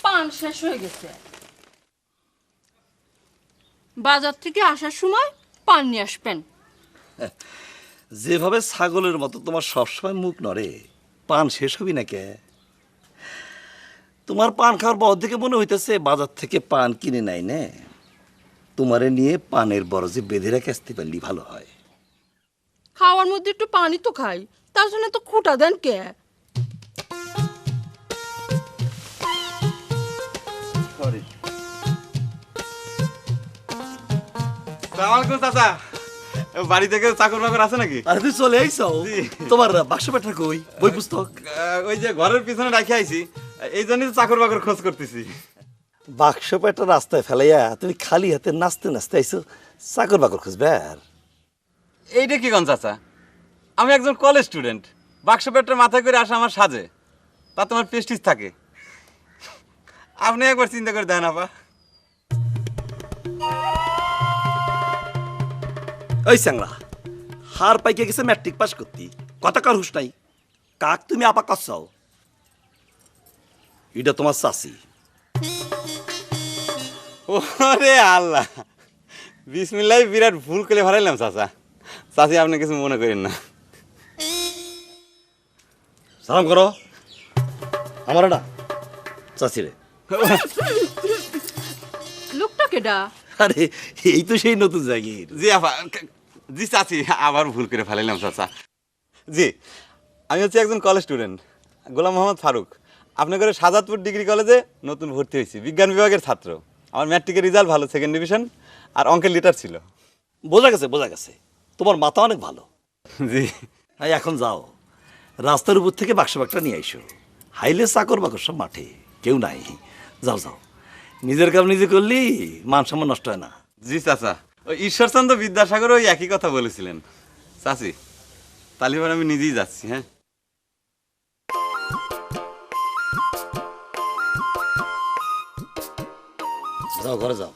পান শেষ হয়ে গেছে। বাজার থেকে আসার সময় পান নিয়ে আসবেন। যেভাবে ছাগলের মতো তোমার সবসময় মুখ নড়ে, পান শেষ হবি না কে? তোমার পান খাওয়ার বড় দিকে মনে হইতেছে বাজার থেকে পান কিনে নাই নে, তোমারে নিয়ে পানের বরজে বেঁধে রেখে আসতে পারলি ভালো হয়। খাওয়ার মধ্যে একটু পানি তো খাই, তার জন্য তো খুঁটা দেন কে? সালামালাইকুম চাচা, বাড়ি থেকে চাকর বাকর আছে নাকি? আরে তুই চলে আইসাও, তোমার বাক্স পেটা কই, বই পুস্তক? ওই যে ঘরের পিছনে রাখি আইছি, এই জন্যই তো চাকর বাকর খোঁজ করতেছি। বাক্স পেটা রাস্তায় ফেলাইয়া তুমি খালি হাতে নাচতে নাচতে আইসো চাকর বাকর খুঁজবে? আর এইটা কি কোন চাচা, আমি একজন কলেজ স্টুডেন্ট, বাক্স পেটটা মাথায় করে আসা আমার সাজে, তা তোমার প্রেস্টিজ থাকে। আপনি একবার চিন্তা করে দেন আপা। ওই স্যাংরা, হার পাইকে গেছে ম্যাট্রিক পাস করতি, কথা কার হুশ নাই? কাক তুমি আপা কাছাও? এটা তোমার চাষি। ওরে আল্লাহ, বিসমিল্লাহ, বিরাট ভুল করে ভাড়াইলাম চাচা। চাচি আপনি কিছু মনে করেন না। সালাম করো আমার না চাষি রে। লোকটা কেডা? আরে এই তো সেই নতুন জাগির। জি আপা, জি চাচি, আবার ভুল করে ফেলাইলাম চাচা। জি, আমি হচ্ছে একজন কলেজ স্টুডেন্ট, গোলাম মোহাম্মদ ফারুক। আপনার ঘরে সাজাদপুর ডিগ্রি কলেজে নতুন ভর্তি হয়েছি, বিজ্ঞান বিভাগের ছাত্র। আমার ম্যাট্রিকের রেজাল্ট ভালো, সেকেন্ড ডিভিশন, আর অঙ্কের লিটার ছিল। বোঝা গেছে বোঝা গেছে, তোমার মাথা অনেক ভালো। জি হ্যাঁ, এখন যাও, রাস্তার উপর থেকে বাক্স বাক্সটা নিয়ে আইসো। হাইলে চাকর বাকর সব মাঠে, কেউ নাই। যাও যাও, নিজের কাম নিজে করলি মান সম্মান নষ্ট হয় না। জি চাচা, ওই ঈশ্বরচন্দ্র বিদ্যাসাগর ওই একই কথা বলেছিলেন। চাচি, তালিবান আমি নিজেই যাচ্ছি। হ্যাঁ, যাও ঘরে যাও।